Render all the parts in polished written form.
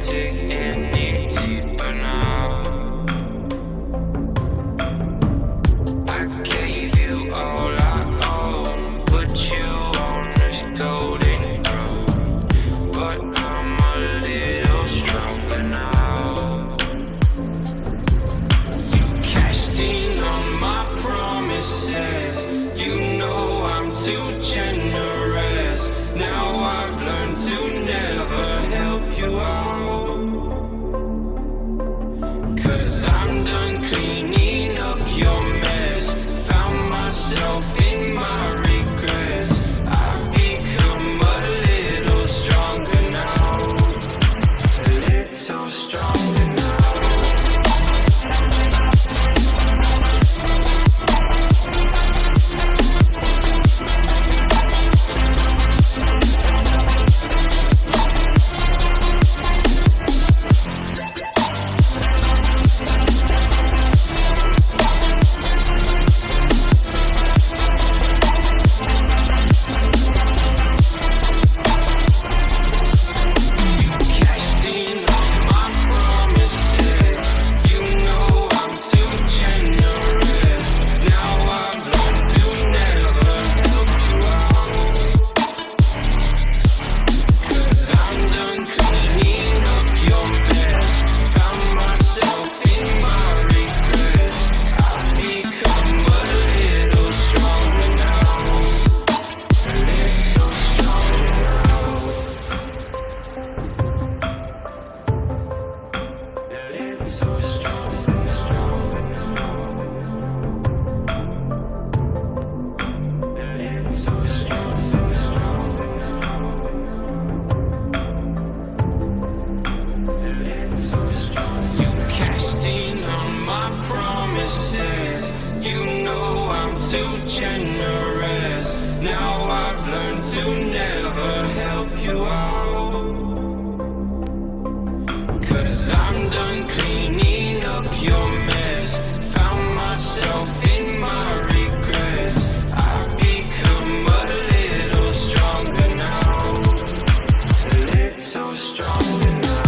dig any deeper now. I gave you all I own, put you on this golden road, but I'm a little stronger now. You cashed in on my promises, you know I'm too generous. Now I've learned to never help you out, 'cause I'm done cleaning up your mess. Found myself in my regrets. I've become a little stronger now, a little stronger now. Too generous. Now I've learned to never help you out, 'cause I'm done cleaning up your mess. Found myself in my regrets. I've become a little stronger now, a little stronger now.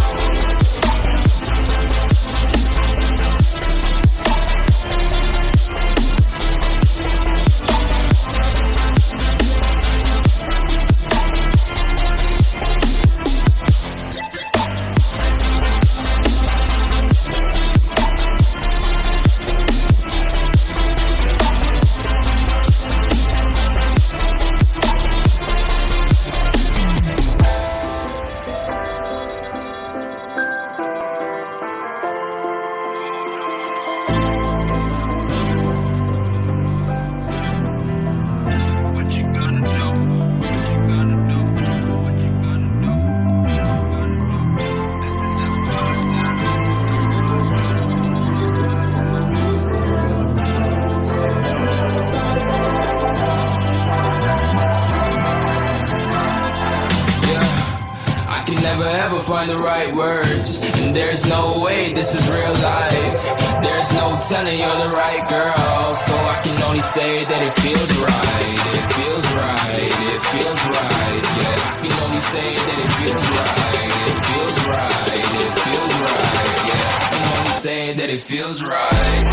Never ever find the right words, and there's no way this is real life. There's no telling you're the right girl, so I can only say that it feels right. It feels right, it feels right, yeah. I can only say that it feels right. It feels right, it feels right, yeah. I can only say that it feels right.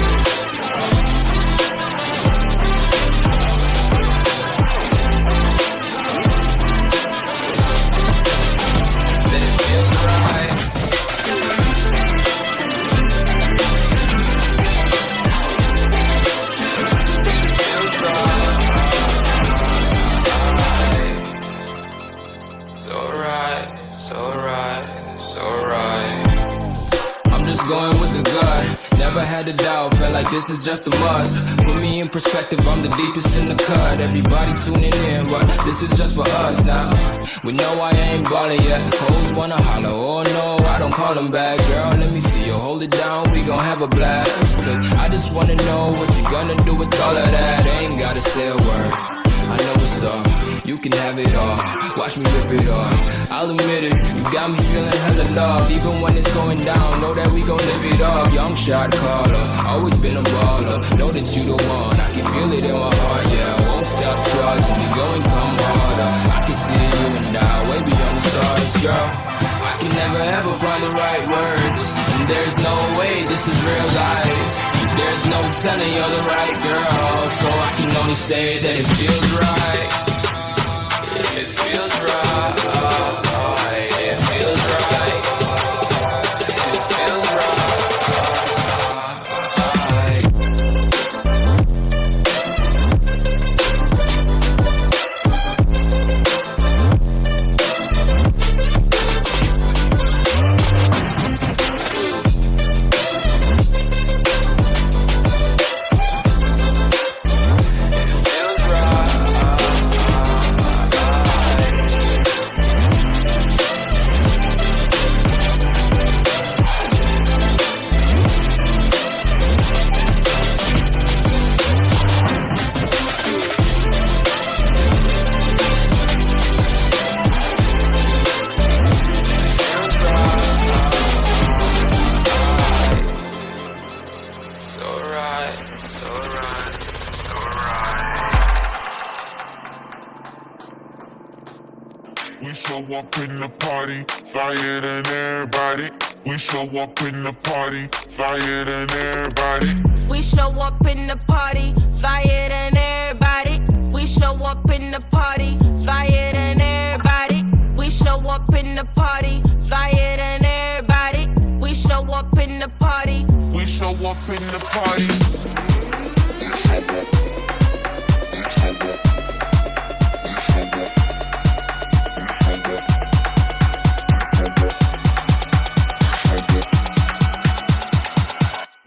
Going with the gut, never had a doubt, felt like this is just a must. Put me in perspective, I'm the deepest in the cut. Everybody tuning in, but this is just for us now. We know I ain't ballin' yet, hoes wanna holler, oh no, I don't call them back. Girl, let me see you hold it down, we gon' have a blast. Cause I just wanna know what you gonna do with all of that. Ain't gotta say a word, I know what's up. You can have it all, watch me rip it off. I'll admit it, you got me feeling hella love. Even when it's going down, know that we gon' live it up. Young shot caller, always been a baller. Know that you the one, I can feel it in my heart, yeah. I won't stop charging, we go and come harder. I can see you and I, way beyond the stars, girl. I can never ever find the right words. And there's no way this is real life. There's no telling you're the right girl, so I can only say that it feels right. It feels right. It feels right. It feels right. We show up in the party, flyer than everybody. We show up in the party, flyer than everybody. We show up in the party, flyer than everybody. We show up in the party, flyer than everybody. We show up in the party, flyer than everybody. We show up in the party. We show up in the party.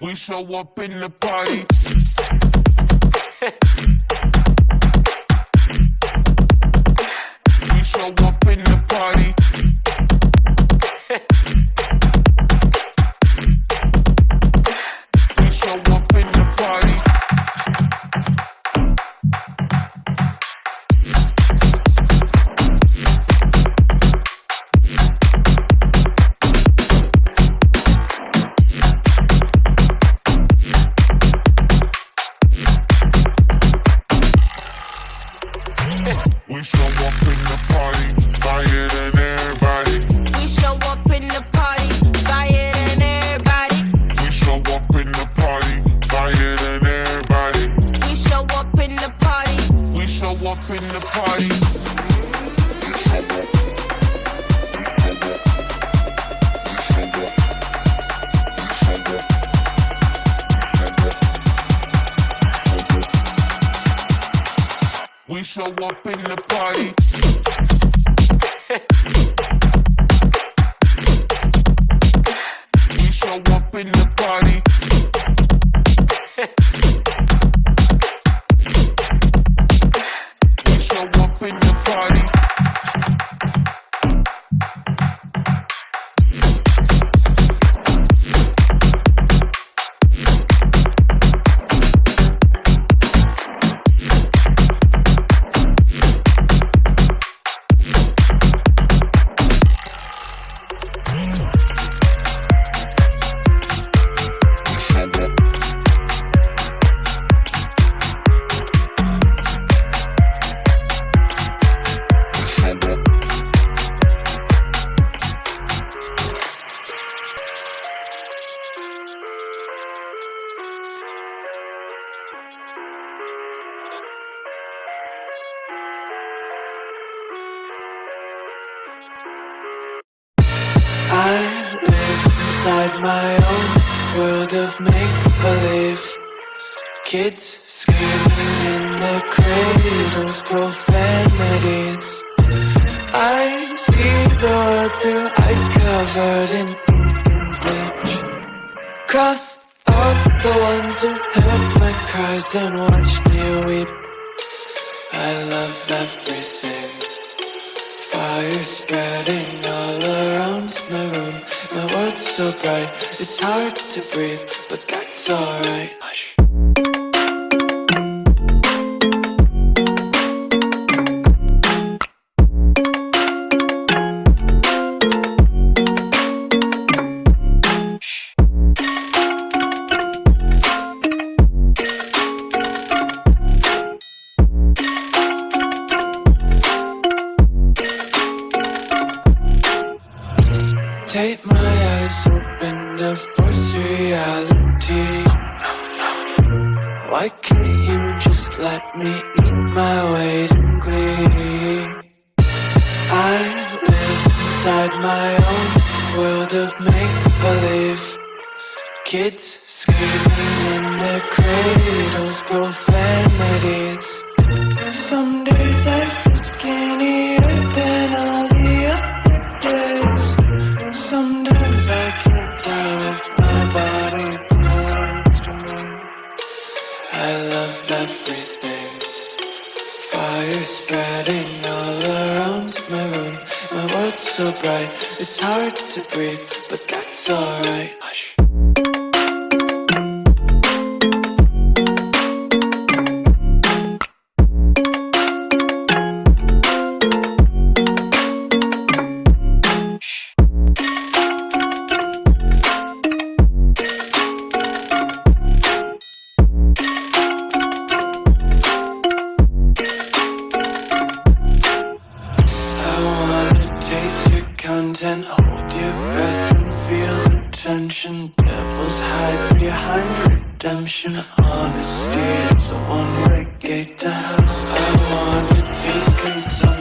We show up in the party. We show up in the party. We show up in the party. We show up in the party, flyer than everybody. We show up in the party, flyer than everybody. We show up in the party, flyer than everybody. We show up in the party. We show up in the party. We show up in the party. We show up in the party. We show up in the party. I live inside my own world of make-believe. Kids screaming in the cradles, profanities. I see the world through ice covered in ink and bleach. Cross out the ones who heard my cries and watched me weep. I love everything. Fire spreading all around my room. My world's so bright, it's hard to breathe, but that's alright. Hush. tape my eyes open to force reality. Why can't you just let me eat my weight in glee? I live inside my own world of make-believe. Kids screaming in their cradles, profanities. Some days I feel skinnier than all the other days. Sometimes I can't tell if my body belongs to me. I love everything. Fire spreading all around my room. My world's so bright, it's hard to breathe, but that's alright. Hush. Content, hold your breath and feel the tension. Devils hide behind redemption. Honesty is a one-way gate to hell. I wanna taste consumption.